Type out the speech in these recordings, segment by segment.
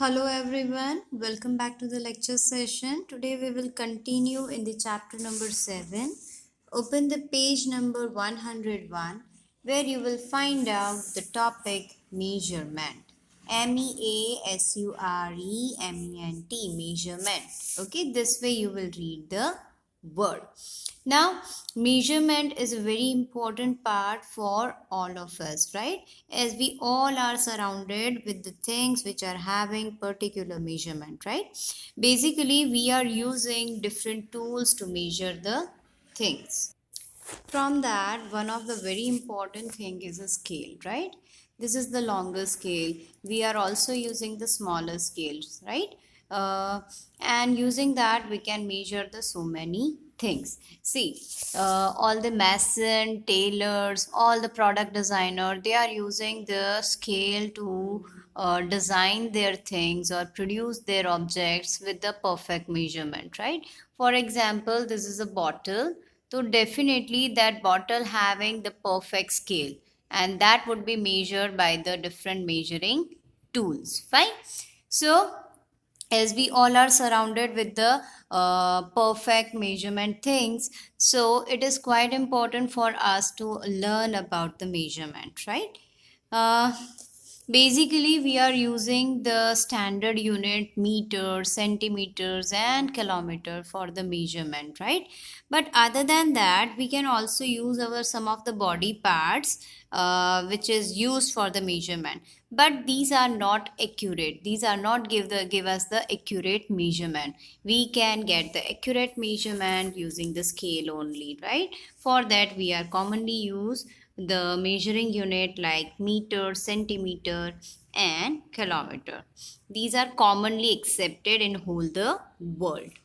Hello everyone, welcome back to the lecture session. Today we will continue in the chapter number 7. Open the page number 101 where you will find out the topic measurement. MEASUREMENT, measurement. Okay, this way you will read the word. Now, measurement is a very important part for all of us, right? As we all are surrounded with the things which are having particular measurement, right? Basically, we are using different tools to measure the things. From that, one of the very important thing is a scale, right? This is the longer scale. We are also using the smaller scales, right? And using that we can measure the so many things. See, all the mason, tailors, all the product designer, they are using the scale to design their things or produce their objects with the perfect measurement, right? For example, this is a bottle, so definitely that bottle having the perfect scale, and that would be measured by the different measuring tools. Fine. So as we all are surrounded with the perfect measurement things, so it is quite important for us to learn about the measurement, right? uh, Basically, we are using the standard unit meters, centimeters, and kilometer for the measurement, right? But other than that, we can also use our some of the body parts, which is used for the measurement. But these are not accurate. These are not give us the accurate measurement. We can get the accurate measurement using the scale only, right? For that, we are commonly use the measuring unit like meter, centimeter, and kilometer. These are commonly accepted in whole the world.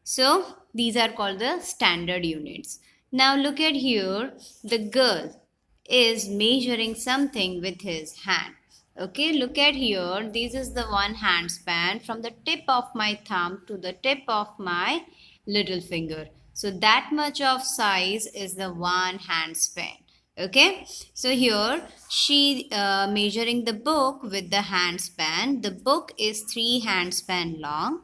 So these are called the standard units. Now look at here, the girl is measuring something with his hand. Okay, look at here, this is the one hand span from the tip of my thumb to the tip of my little finger. So that much of size is the one hand span. Okay, so here she measuring the book with the hand span. The book is 3 hand span long.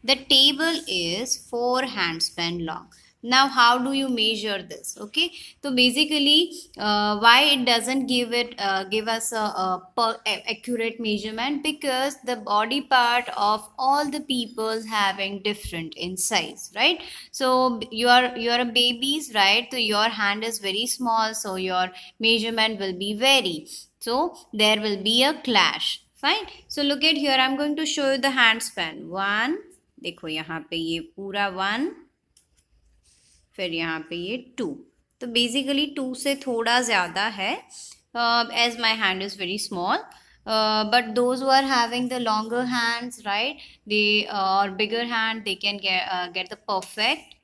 The table is 4 hand span long. Now how do you measure this? Okay, so basically why it doesn't give us accurate measurement, because the body part of all the peoples having different in size, right? So you are a babies, right? So your hand is very small, so your measurement will be vary, so there will be a clash. Fine. So look at here, I'm going to show you the hand span. One, देखो यहाँ पे ये पूरा 1, फिर यहाँ पे ये 2. तो बेसिकली 2 से थोड़ा ज़्यादा है, as my hand is very small. But those who are having the longer hands, right, they or bigger hand, they can get the perfect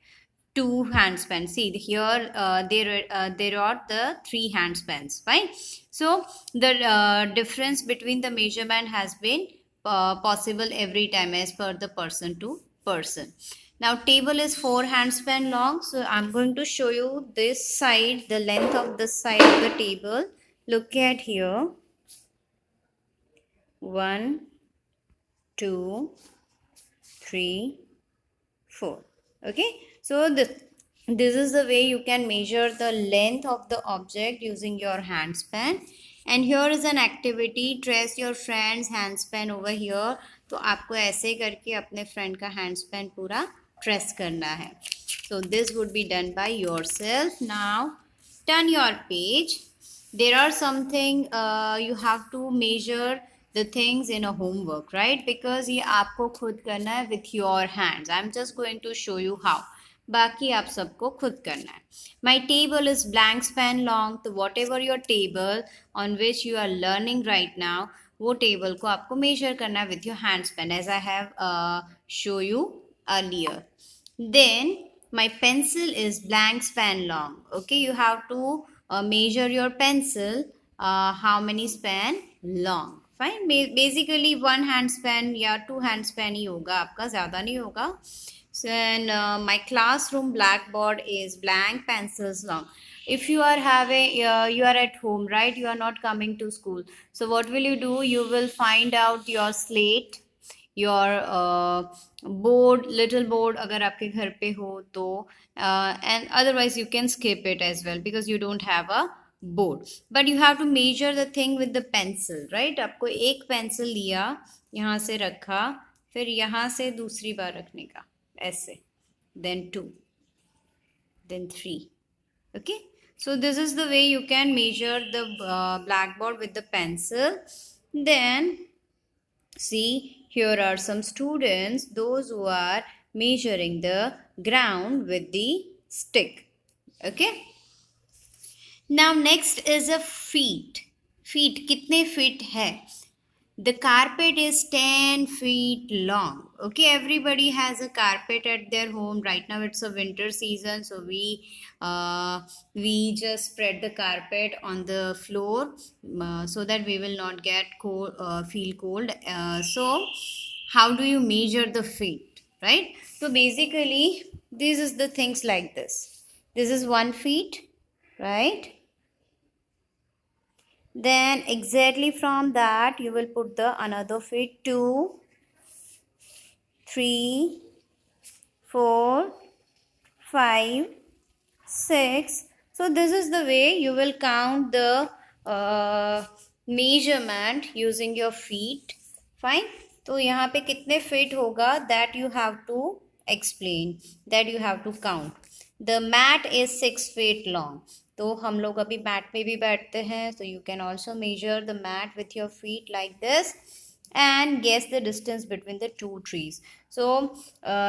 2 hand spans. See here, there are the 3 hand spans. Fine. So the difference between the measurement has been possible every time as per the person to person. Now table is 4 hand span long, so I'm going to show you this side, the length of this side of the table. Look at here, 1, 2, 3, 4. Okay, so this is the way you can measure the length of the object using your hand span. And here is an activity, trace your friend's hand span over here. तो आपको ऐसे करके अपने friend का hand span पूरा trace करना है. So this would be done by yourself. Now turn your page. There are something you have to measure the things in a homework, right? Because ये आपको खुद करना है with your hands. I'm just going to show you how. बाकी आप सबको खुद करना है. My table is blank span long. तो whatever your table on which you are learning right now, वो table को आपको measure करना है with your hand span, as I have show you earlier. Then my pencil is blank span long. Okay, you have to measure your pencil how many span long. Fine. Basically 1 hand span या 2 hand span ही होगा आपका, ज़्यादा नहीं होगा. So, and my classroom blackboard is blank pencils long. If you are having you are at home, right, you are not coming to school, so what will you do? You will find out your slate, your board, little board अगर आपके घर पे हो तो, and otherwise you can skip it as well because you don't have a board, but you have to measure the thing with the pencil, right? आपको एक pencil लिया, यहाँ से रखा, फिर यहाँ से दूसरी बार रखने का, ऐसे, then 2, then 3. Okay, so this is the way you can measure the blackboard with the pencil. Then see, here are some students, those who are measuring the ground with the stick. Okay, now next is a feet. Feet कितने feet है? The carpet is 10 feet long. Okay, everybody has a carpet at their home. Right now it's a winter season, so we just spread the carpet on the floor so that we will not get cold, feel cold. So how do you measure the feet, right? So basically, this is the things like this. This is 1 feet, right? Then exactly from that you will put the another feet, 2, 3, 4, 5, 6. So this is the way you will count the measurement using your feet. Fine. तो यहाँ पे कितने feet होगा, that you have to explain, that you have to count. The mat is 6 feet long. तो हम लोग अभी mat पे भी बैठते हैं, so you can also measure the mat with your feet like this and guess the distance between the two trees. So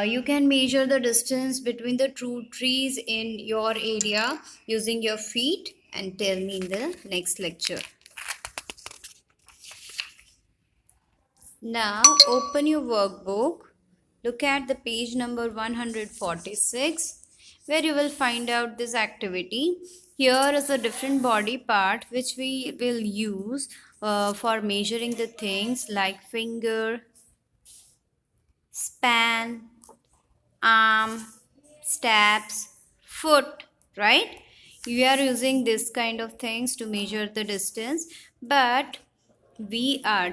you can measure the distance between the two trees in your area using your feet and tell me in the next lecture. Now open your workbook, look at the page number 146 where you will find out this activity. Here is a different body part which we will use for measuring the things like finger, span, arm, steps, foot, right? We are using this kind of things to measure the distance, but we are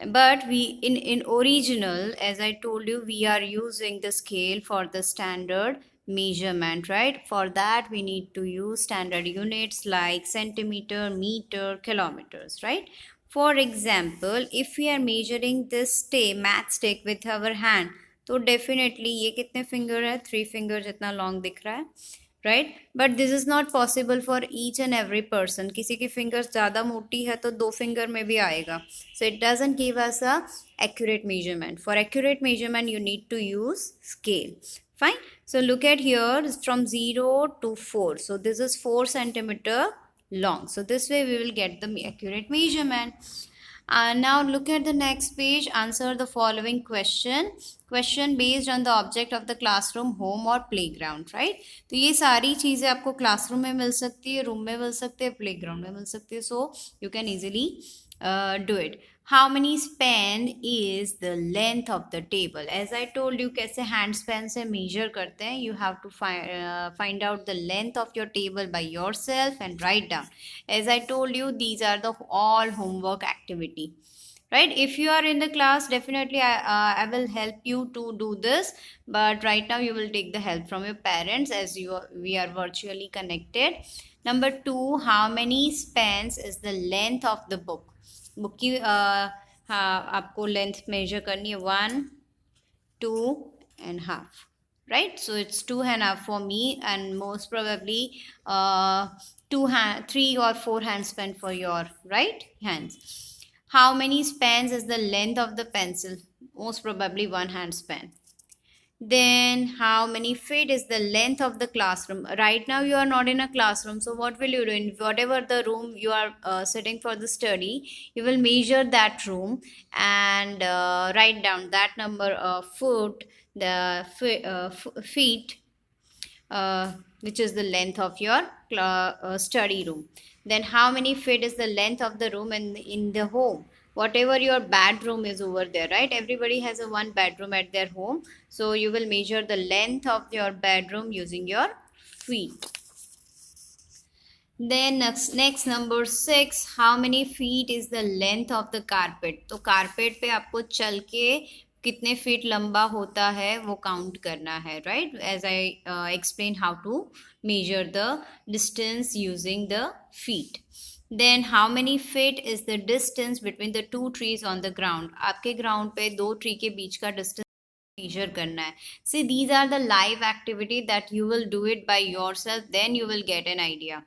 but we in original, as I told you, we are using the scale for the standard measurement, right? For that we need to use standard units like centimeter, meter, kilometers, right? For example, if we are measuring this matchstick with our hand, तो definitely ये कितने finger है? 3 finger जितना long दिख रहा है, right? But this is not possible for each and every person. किसी की fingers ज़्यादा मोटी है तो 2 finger में भी आएगा. So it doesn't give us a accurate measurement. For accurate measurement, you need to use scale. Fine. So look at here, it's from 0 to 4. So this is 4 centimeter long. So this way we will get the accurate measurement. Now look at the next page. Answer the following question based on the object of the classroom, home or playground, right? तो ये सारी चीज़ें आपको classroom में मिल सकती है, room में मिल सकती है, प्लेग्राउंड में मिल सकती है. So you can easily do it. How many span is the length of the table? As I told you, कैसे hand span से measure करते हैं. You have to find out the length of your table by yourself and write down. As I told you, these are the all homework activity. Right? If you are in the class, definitely I will help you to do this. But right now you will take the help from your parents as we are virtually connected. Number 2, how many spans is the length of the book? Book की आपको length major करनी है 1, 2.5, right? So it's 2.5 for me and most probably 3 or 4 hand span for your right hands. How many spans is the length of the pencil? Most probably 1 hand span. Then how many feet is the length of the classroom? Right now you are not in a classroom, so what will you do? In whatever the room you are sitting for the study, you will measure that room and write down that number of foot, the feet, which is the length of your study room. Then how many feet is the length of the room in the home? Whatever your bedroom is over there, right? Everybody has a one bedroom at their home, so you will measure the length of your bedroom using your feet. Then next number 6, how many feet is the length of the carpet? तो carpet पे आपको चल के कितने feet लंबा होता है वो काउंट करना है, right? As I explain how to measure the distance using the feet. Then how many feet is the distance between the two trees on the ground? आपके ग्राउंड पे दो ट्री के बीच का डिस्टेंस measure करना है. See, these are the live activity that you will do it by yourself, then you will get an idea.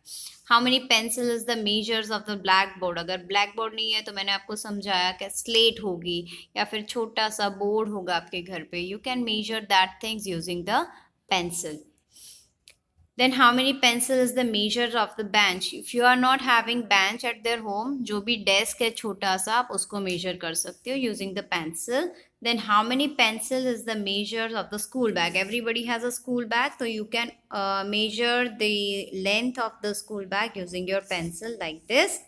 How many pencil is the measures of the blackboard? अगर blackboard नहीं है तो मैंने आपको समझाया कि slate होगी या फिर छोटा सा board होगा आपके घर पे. You can measure that things using the pencil. Then how many pencil is the measure of the bench? If you are not having bench at their home, जो भी desk है छोटा सा आप उसको measure कर सकते हो using the pencil. Then how many pencil is the measure of the school bag? Everybody has a school bag, so you can measure the length of the school bag using your pencil like this,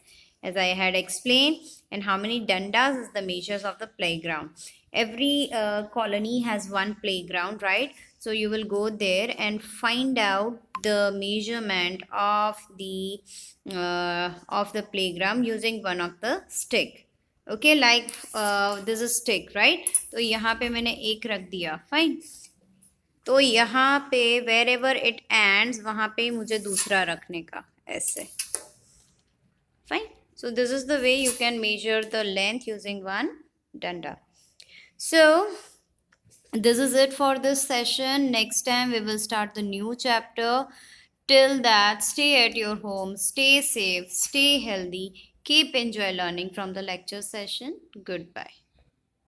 as I had explained. And how many dandas is the measures of the playground? Every colony has one playground, right? So you will go there and find out the measurement of the playground using one of the stick. Okay, like this is stick, right? तो यहाँ पे मैंने एक रख दिया, fine. तो यहाँ पे wherever it ends वहाँ पे मुझे दूसरा रखने का, ऐसे, fine. So this is the way you can measure the length using one danda. So this is it for this session. Next time we will start the new chapter. Till that, stay at your home, stay safe, stay healthy, keep enjoy learning from the lecture session. Goodbye.